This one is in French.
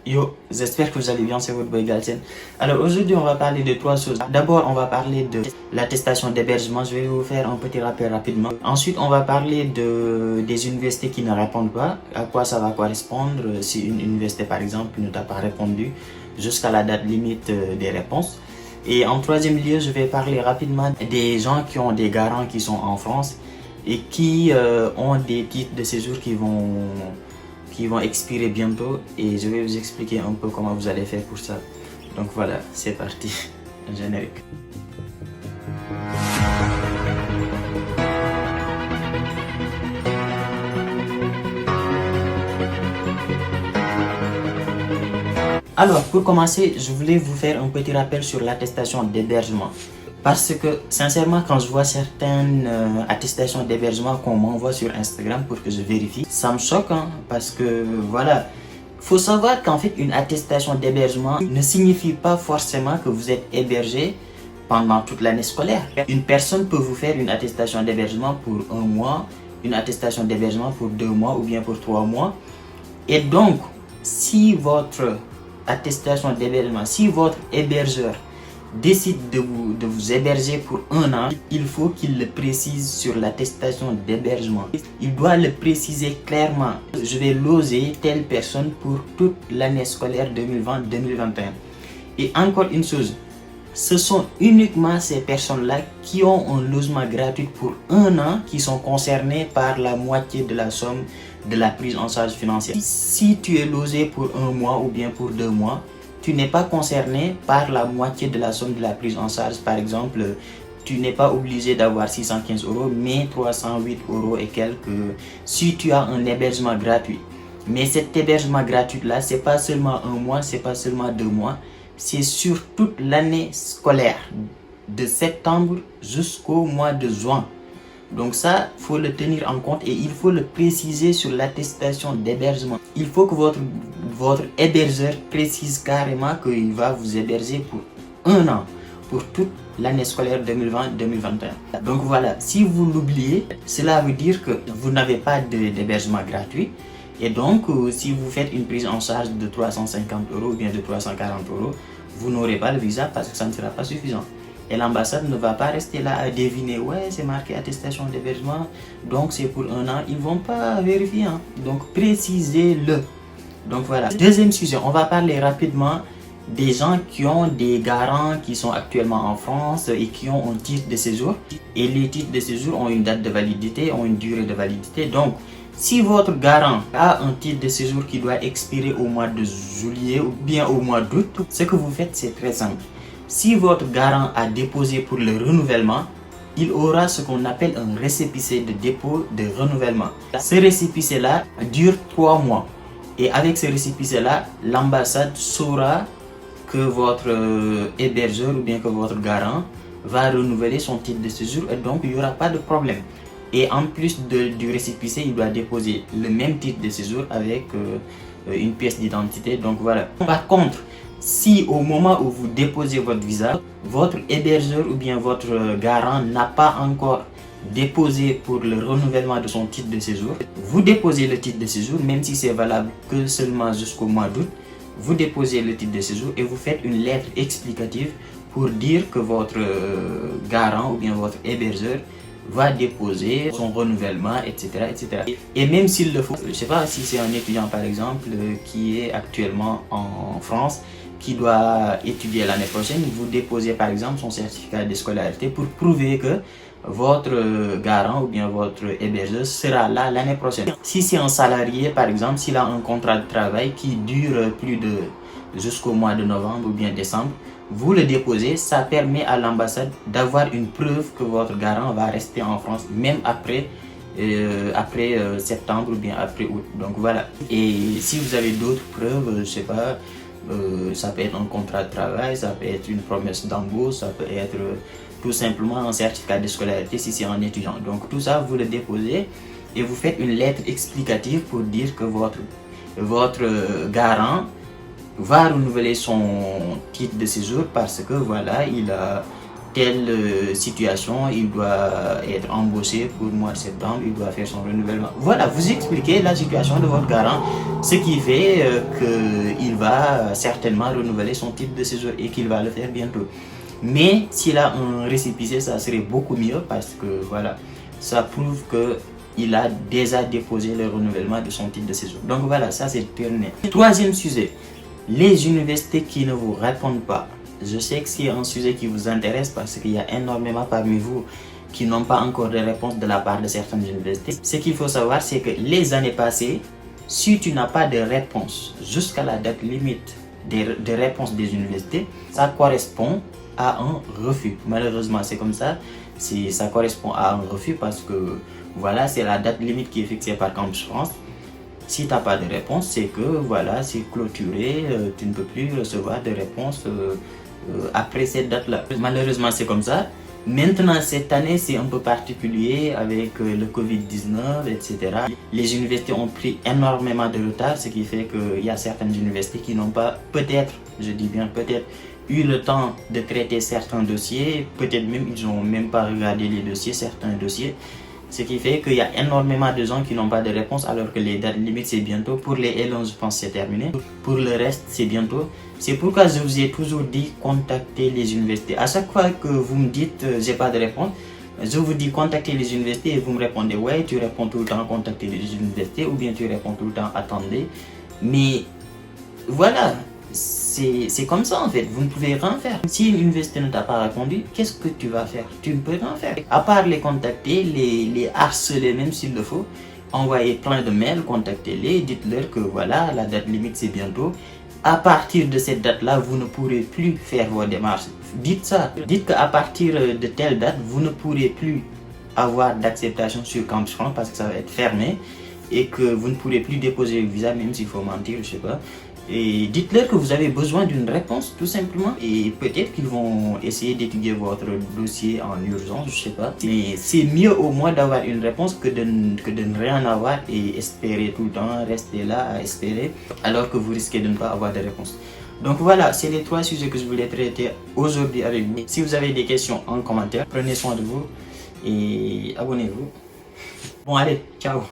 Yo, j'espère que vous allez bien, c'est votre boy Galsen. Alors aujourd'hui on va parler de trois choses. D'abord on va parler de l'attestation d'hébergement, je vais vous faire un petit rappel rapidement. Ensuite on va parler des universités qui ne répondent pas, à quoi ça va correspondre si une université par exemple ne t'a pas répondu jusqu'à la date limite des réponses. Et en troisième lieu je vais parler rapidement des gens qui ont des garants qui sont en France et qui ont des titres de séjour qui vont expirer bientôt, et je vais vous expliquer un peu comment vous allez faire pour ça. Donc voilà, c'est parti, générique. Alors pour commencer, je voulais vous faire un petit rappel sur l'attestation d'hébergement. Parce que sincèrement, quand je vois certaines attestations d'hébergement qu'on m'envoie sur Instagram pour que je vérifie, ça me choque, hein, parce que voilà, faut savoir qu'en fait une attestation d'hébergement ne signifie pas forcément que vous êtes hébergé pendant toute l'année scolaire. Une personne peut vous faire une attestation d'hébergement pour 1 mois, une attestation d'hébergement pour 2 mois ou bien pour 3 mois. Et donc, si votre attestation d'hébergement, si votre hébergeur décide de vous héberger pour 1 an, il faut qu'il le précise sur l'attestation d'hébergement. Il doit le préciser clairement. Je vais loger telle personne pour toute l'année scolaire 2020-2021. Et encore une chose, ce sont uniquement ces personnes-là qui ont un logement gratuit pour 1 an qui sont concernées par la moitié de la somme de la prise en charge financière. Si tu es logé pour 1 mois ou bien pour 2 mois, tu n'es pas concerné par la moitié de la somme de la prise en charge. Par exemple, tu n'es pas obligé d'avoir 615 €, mais 308 € et quelques si tu as un hébergement gratuit. Mais cet hébergement gratuit-là, c'est pas seulement 1 mois, c'est pas seulement 2 mois, c'est sur toute l'année scolaire, de septembre jusqu'au mois de juin. Donc ça, il faut le tenir en compte et il faut le préciser sur l'attestation d'hébergement. Il faut que votre hébergeur précise carrément qu'il va vous héberger pour 1 an, pour toute l'année scolaire 2020-2021. Donc voilà, si vous l'oubliez, cela veut dire que vous n'avez pas d'hébergement gratuit. Et donc, si vous faites une prise en charge de 350 € ou bien de 340 €, vous n'aurez pas le visa parce que ça ne sera pas suffisant. Et l'ambassade ne va pas rester là à deviner, ouais, c'est marqué attestation d'hébergement, donc c'est pour 1 an. Ils ne vont pas vérifier, hein. Donc précisez-le. Donc voilà. Deuxième sujet, on va parler rapidement des gens qui ont des garants qui sont actuellement en France et qui ont un titre de séjour. Et les titres de séjour ont une date de validité, ont une durée de validité. Donc, si votre garant a un titre de séjour qui doit expirer au mois de juillet ou bien au mois d'août, ce que vous faites, c'est très simple. Si votre garant a déposé pour le renouvellement, il aura ce qu'on appelle un récépissé de dépôt de renouvellement. Ce récépissé-là dure 3 mois. Et avec ce récépissé-là, l'ambassade saura que votre hébergeur ou bien que votre garant va renouveler son titre de séjour et donc il n'y aura pas de problème. Et en plus du récépissé, il doit déposer le même titre de séjour avec une pièce d'identité. Donc voilà. Par contre, si au moment où vous déposez votre visa, votre hébergeur ou bien votre garant n'a pas encore déposé pour le renouvellement de son titre de séjour, vous déposez le titre de séjour, même si c'est valable que seulement jusqu'au mois d'août, vous déposez le titre de séjour et vous faites une lettre explicative pour dire que votre garant ou bien votre hébergeur va déposer son renouvellement, etc., etc. Et même s'il le faut, je ne sais pas si c'est un étudiant par exemple qui est actuellement en France, qui doit étudier l'année prochaine, vous déposez par exemple son certificat de scolarité pour prouver que votre garant ou bien votre hébergeur sera là l'année prochaine. Si c'est un salarié par exemple, s'il a un contrat de travail qui dure plus de jusqu'au mois de novembre ou bien décembre, vous le déposez, ça permet à l'ambassade d'avoir une preuve que votre garant va rester en France même après septembre ou bien après août. Donc voilà. Et si vous avez d'autres preuves, je sais pas, ça peut être un contrat de travail, ça peut être une promesse d'embauche, ça peut être tout simplement un certificat de scolarité si c'est un étudiant. Donc tout ça, vous le déposez et vous faites une lettre explicative pour dire que votre garant va renouveler son titre de séjour parce que voilà, telle situation, il doit être embauché pour le mois de septembre, il doit faire son renouvellement. Voilà, vous expliquez la situation de votre garant, ce qui fait qu'il va certainement renouveler son titre de séjour et qu'il va le faire bientôt. Mais s'il a un récépissé, ça serait beaucoup mieux parce que voilà, ça prouve que il a déjà déposé le renouvellement de son titre de séjour. Donc voilà, ça c'est terminé. Troisième sujet, les universités qui ne vous répondent pas. Je sais que c'est un sujet qui vous intéresse parce qu'il y a énormément parmi vous qui n'ont pas encore de réponse de la part de certaines universités. Ce qu'il faut savoir, c'est que les années passées, si tu n'as pas de réponse jusqu'à la date limite de réponse des universités, ça correspond à un refus. Malheureusement, c'est comme ça. Ça correspond à un refus parce que voilà, c'est la date limite qui est fixée par Campus France. Si tu n'as pas de réponse, c'est que voilà, c'est clôturé, tu ne peux plus recevoir de réponse après cette date-là. Malheureusement, c'est comme ça. Maintenant, cette année, c'est un peu particulier avec le Covid-19, etc. Les universités ont pris énormément de retard, ce qui fait qu'il y a certaines universités qui n'ont pas, peut-être, je dis bien peut-être, eu le temps de traiter certains dossiers. Peut-être même, ils n'ont même pas regardé les dossiers, certains dossiers. Ce qui fait qu'il y a énormément de gens qui n'ont pas de réponse alors que les dates limites c'est bientôt. Pour les L11 je pense c'est terminé. Pour le reste c'est bientôt. C'est pourquoi je vous ai toujours dit contacter les universités. À chaque fois que vous me dites j'ai pas de réponse, je vous dis contacter les universités et vous me répondez ouais, tu réponds tout le temps contacter les universités ou bien tu réponds tout le temps attendez. Mais voilà, c'est comme ça en fait, vous ne pouvez rien faire. Si une université ne t'a pas répondu, qu'est-ce que tu vas faire? Tu ne peux rien faire. À part les contacter, les harceler même s'il le faut, envoyer plein de mails, contactez-les, dites-leur que voilà, la date limite c'est bientôt. À partir de cette date-là, vous ne pourrez plus faire vos démarches. Dites ça. Dites qu'à partir de telle date, vous ne pourrez plus avoir d'acceptation sur Campus France parce que ça va être fermé et que vous ne pourrez plus déposer le visa même s'il faut mentir, je sais pas. Et dites-leur que vous avez besoin d'une réponse tout simplement et peut-être qu'ils vont essayer d'étudier votre dossier en urgence, je sais pas. Mais c'est mieux au moins d'avoir une réponse que de ne rien avoir et espérer tout le temps, rester là à espérer alors que vous risquez de ne pas avoir de réponse. Donc voilà, c'est les trois sujets que je voulais traiter aujourd'hui avec vous. Si vous avez des questions en commentaire, prenez soin de vous et abonnez-vous. Bon allez, ciao.